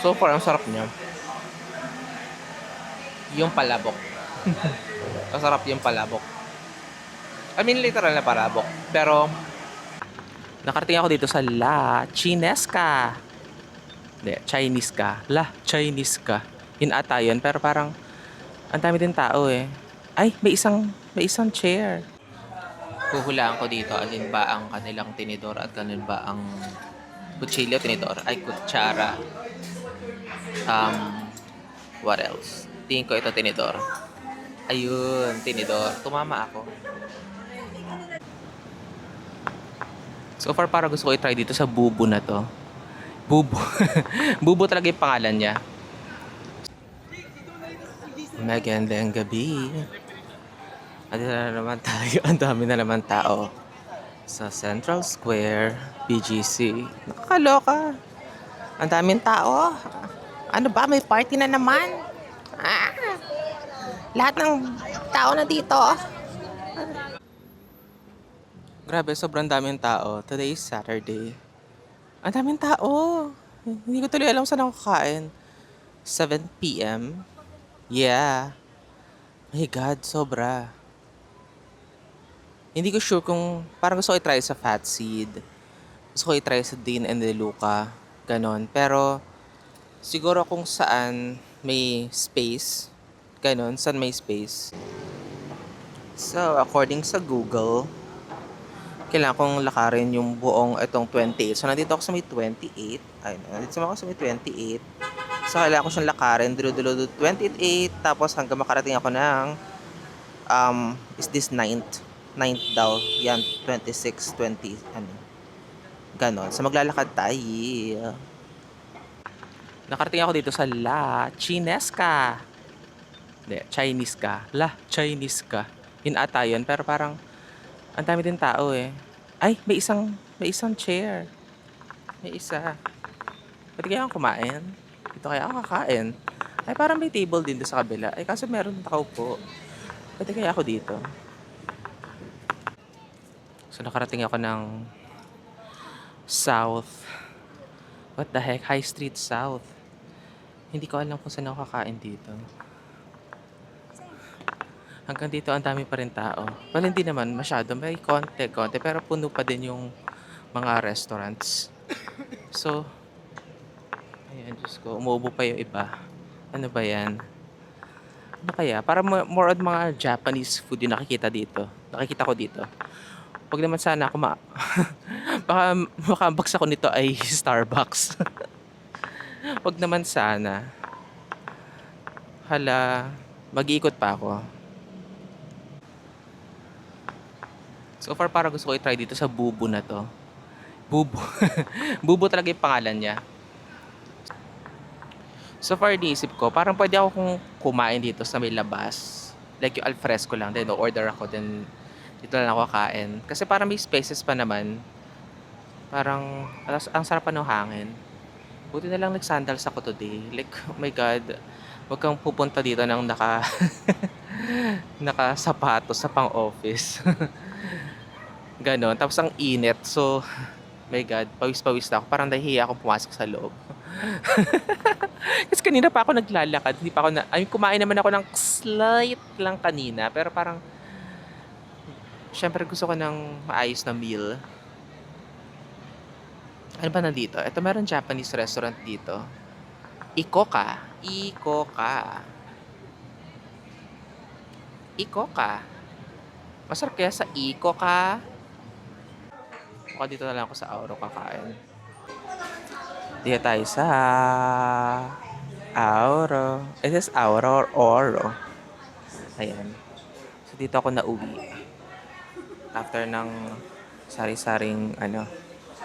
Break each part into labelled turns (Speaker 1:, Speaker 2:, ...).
Speaker 1: So far, ang sarap niya. Yung palabok. Masarap yung palabok. I mean, literal na palabok. Pero, nakarating ako dito sa La Chinesca. Hindi, Chinese ka. La Chinese ka. Yun ata yun. Pero parang, ang dami din tao eh. Ay, may isang chair. Huhulaan ko dito, alin ba ang kanilang tinidor at alin ba ang kutsilyo, tinidor, ay kutsara. What else? Tingin ko ito tinidor. Ayun, tinidor. Tumama ako. So far, para gusto ko i-try dito sa Bubu na to. Bubu. Bubu talaga yung pangalan niya. Magandang gabi. Andito na naman tayo. Ang dami na naman tao. Sa Central Square, BGC. Nakakaloka. Ang daming tao. Ano ba? May party na naman. Ah, lahat ng tao na dito. Grabe, sobrang daming tao. Today is Saturday. Ang daming tao. Hindi ko tuloy alam saan ako kakain. 7 p.m. Yeah. My God, sobra. Hindi ko sure kung parang gusto ko i-try sa Fat Seed. Gusto ko i-try sa Dean and DeLuca. Ganon. Pero siguro kung saan may space. Ganon. Saan may space. So, according sa Google, kailangan kong lakarin yung buong itong 28. So, nandito ako sa may 28. Ay, nandito ako sa may 28. So, kailangan ko siyang lakarin. Dulo-dulo 28. Tapos, hanggang makarating ako ng, is this 9th? 9th daw. Yan, 26, 20, ano. Ganon. So, maglalakad tayo. Nakarating ako dito sa La Chinesca. Hindi, Chinese ka. La Chinese ka. Yun ata yun. Pero parang, ang dami din tao eh. Ay, may isang chair. May isa. Pwede kaya akong kumain? Dito kaya ako kakain? Ay, parang may table din doon sa kabila. Ay, kaso meron nakaupo. Pwede kaya ako dito? So, nakarating ako ng South. What the heck? High Street South. Hindi ko alam kung saan ako kakain dito. Hanggang dito ang dami pa rin tao. Well, hindi naman masyado. May konti. Pero puno pa din yung mga restaurants. So, ayan, Diyos ko. Umuubo pa yung iba. Ano ba yan? Ano kaya? Para more on mga Japanese food yung nakikita dito. Nakikita ko dito. Huwag naman sana ako baka ang baksa ko nito ay Starbucks. Huwag naman sana. Hala, mag-iikot pa ako. So far, para gusto ko i-try dito sa Bubu na to. Bubu. Bubu talaga yung pangalan niya. So far, niisip ko, parang pwede ako kung kumain dito sa may labas. Like yung alfresco lang. Then, order ako. Then, dito lang ako kain. Kasi parang may spaces pa naman. Parang, ang sarap pa ng hangin. Buti na lang nag-sandals ako today. Like, oh my God. Huwag kang pupunta dito ng naka-sapatos sa pang-office. Ganon. Tapos ang init. So, my God, pawis-pawis na ako. Parang nahihiya akong pumasok sa loob. Kasi kanina pa ako naglalakad. Hindi pa ako kumain naman ako ng slight lang kanina. Pero parang, syempre gusto ko ng maayos na meal. Ano ba nandito? Ito, meron Japanese restaurant dito. Ikoka. Masarap kaya sa Ikoka. Baka dito na lang ako sa Auro kakain. Dito tayo sa Auro. Is this Auro or Oro? Ayan. So dito ako nauwi. After ng sari-saring ano.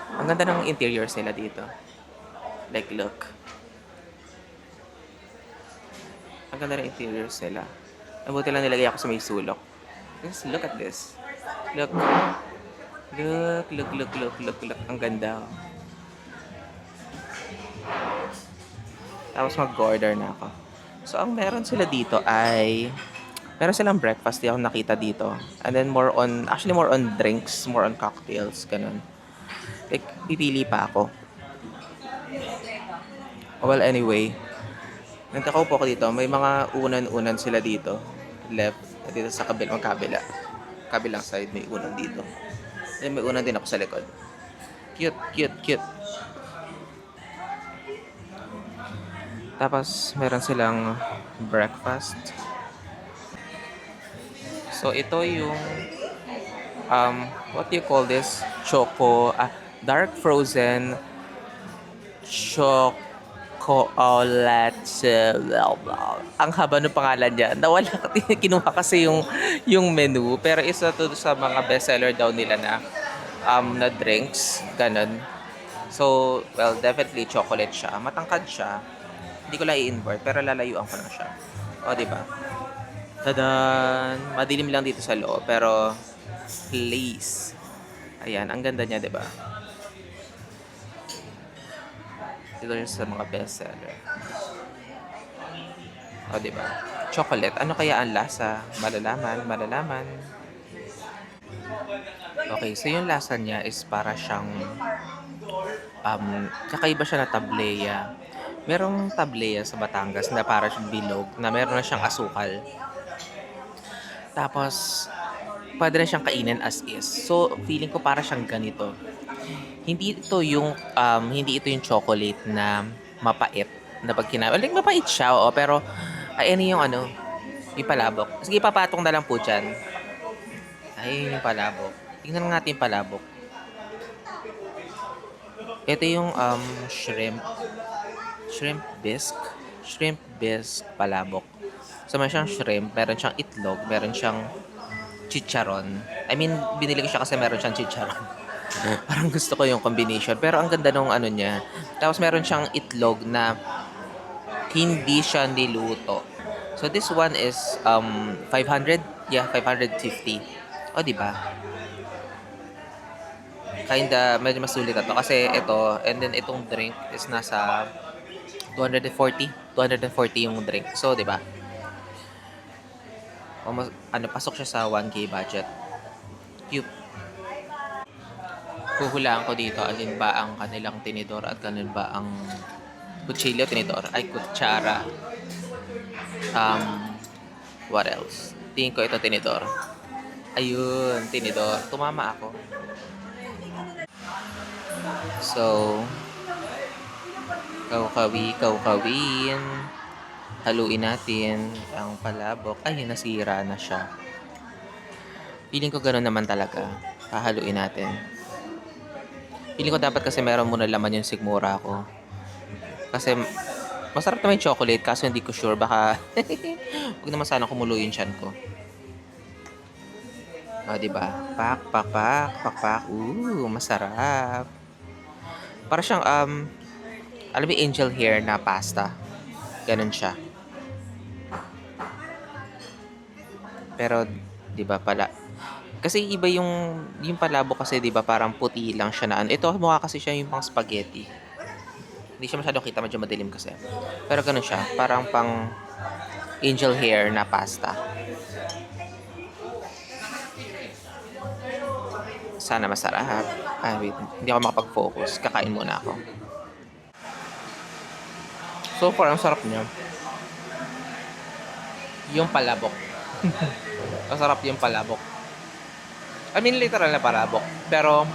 Speaker 1: Ang ganda ng interiors nila dito. Like, look. Ang ganda ng interiors nila. Ang buti lang nilagay ako sa may sulok. Just look at this. Look. Look. Ang ganda. Tapos mag-order na ako. So, ang meron sila dito ay meron silang breakfast. Di ako nakita dito. And then more on drinks, more on cocktails, ganun. Like, pipili pa ako. Well, anyway, nagkakaupo ko dito. May mga unan-unan sila dito. Left. At dito sa magkabila. Kabilang side, may unan dito. Then may unan din ako sa likod. Cute, cute, cute. Tapos, meron silang breakfast. So, ito yung, what do you call this? Dark frozen chocolate. Ang haba ng pangalan niya. Nawala, kinuha kasi yung menu. Pero isa to sa mga bestseller daw nila na drinks. Ganun. So, well, definitely chocolate siya. Matangkad siya. Hindi ko lang i-invert, pero lalayuan ko lang siya. O, di ba? Tadan! Madilim lang dito sa loob, pero please. Ayan, ang ganda niya, di ba? Dito rin sa mga bestseller. O, di ba? Chocolate. Ano kaya ang lasa? Malalaman. Okay, so yung lasa niya is para siyang kakaiba siya na tableya. Merong tableya sa Batangas na para siyang bilog, na meron na siyang asukal. Tapos, pwede na siyang kainin as is. So, feeling ko para siyang ganito. Hindi ito yung chocolate na mapait na pag kinain. Like, mapait siya, oo, pero, ano yung palabok. Sige, papatong na lang po dyan. Ayun yung palabok. Tingnan natin yung palabok. Ito yung shrimp bisque palabok. So, meron siyang shrimp, meron siyang itlog, meron siyang chicharon. I mean, binili ko siya kasi meron siyang chicharon. Parang gusto ko yung combination. Pero ang ganda nung niya. Tapos meron siyang itlog na hindi siya niluto. So, this one is 500? Yeah, 550. O, diba? Medyo masulit na to. Kasi ito, and then itong drink is nasa 240 yung drink. So, di ba? Pasok siya sa 1K budget. Cute. Huhulaan ko dito, alin ba ang kanilang tinidor at alin ba ang kutsilyo tinidor? Ay, kutsara. What else? Tingin ko ito tinidor. Ayun, tinidor. Tumama ako. So, kawkawin. Haluin natin ang palabok. Ay, nasira na siya. Feeling ko gano'n naman talaga. Hahaluin natin. Feeling ko dapat kasi meron muna laman yung sigmura ko. Kasi masarap naman yung chocolate, kaso hindi ko sure. Baka, huwag naman sana kumulo yung tiyan ko. O, diba? Pak. Masarap. Para siyang, alam mo yung angel hair na pasta. Ganon siya. Pero, di ba pala? Kasi iba yung palabok kasi, di ba, parang puti lang siya na ano. Ito, mukha kasi siya yung pang spaghetti. Hindi siya masyado kita, medyo madilim kasi. Pero ganun siya, parang pang angel hair na pasta. Sana masarap. Wait, hindi ako makapag-focus. Kakain muna ako. So far, ang sarap niya. Yung palabok. Masarap yung palabok. I mean, literal na palabok. Pero,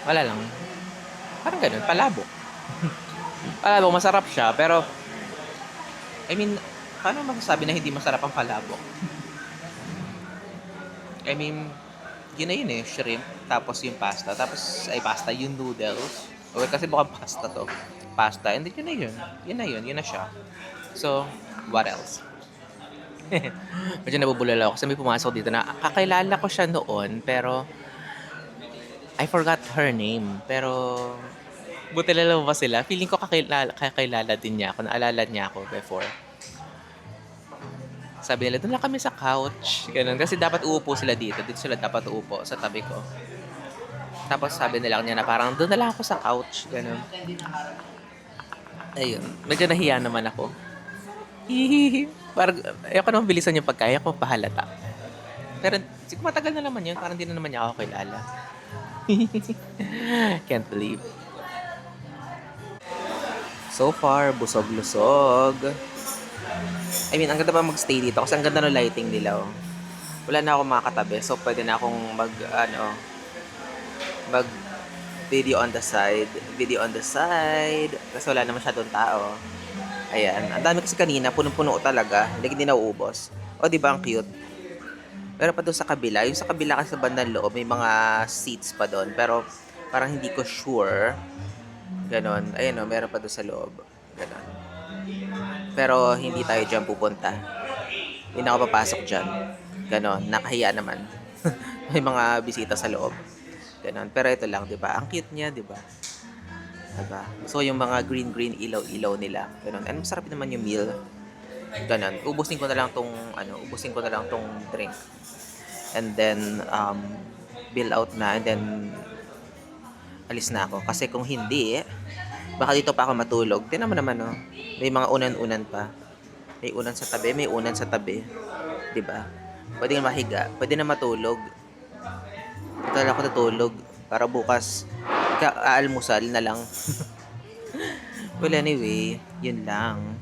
Speaker 1: wala lang. Parang ganun, palabok. Palabok, masarap siya. Pero, I mean, paano masasabi na hindi masarap ang palabok? I mean, yun na yun eh, shrimp. Tapos yung pasta. Tapos, pasta, yung noodles. Okay, kasi mukhang pasta to. Pasta. And then, yun na yun. Yun na siya. So, what else? Medyo nabubulala ako kasi may pumasok dito na kakilala ko siya noon, pero I forgot her name. Pero buti na lang ba sila? Feeling ko kakilala din niya ako. Naalala niya ako before. Sabi nila, doon lang kami sa couch. Ganun. Kasi dapat uupo sila dito. Dito sila dapat uupo sa tabi ko. Tapos sabi nila niya na parang doon na lang ako sa couch. Ganun. Ayun. Medyo nahiya naman ako. Parang, ayoko naman bilisan yung pagkaya ko, pahalata. Pero, siguro matagal na naman yun. Parang di na naman niya ako kilala. Can't believe. So far, busog-lusog. I mean, ang ganda pa mag-stay dito kasi ang ganda ng lighting nila, oh. Wala na akong makakatabi, so pwede na akong mag video on the side. Video on the side. Kasi wala na masyadong tao. Ayan. Ang dami kasi kanina, punong-puno talaga. Hindi nauubos. O, di ba ang cute? Pero pa doon sa kabila, yung sa kabila kasi sa bandang loob, may mga seats pa doon. Pero parang hindi ko sure. Ganon. Ayan o, meron pa doon sa loob. Ganon. Pero hindi tayo dyan pupunta. Hindi na ako papasok dyan. Ganon. Nakahiya naman. May mga bisita sa loob. Ganon. Pero ito lang, di ba? Ang cute niya, di ba? Diba? So, yung mga green-green ilaw-ilaw nila. Ganon. And masarap naman yung meal. Ganon. Ubusin ko na lang tong drink. And then, bill out na. And then, alis na ako. Kasi kung hindi, baka dito pa ako matulog. Tingnan mo naman, no? May mga unan-unan pa. May unan sa tabi, may unan sa tabi. Diba? Pwede na mahiga. Pwede na matulog. Ito lang ako natulog. Para bukas, aalmusal na lang. Well, anyway, yun lang.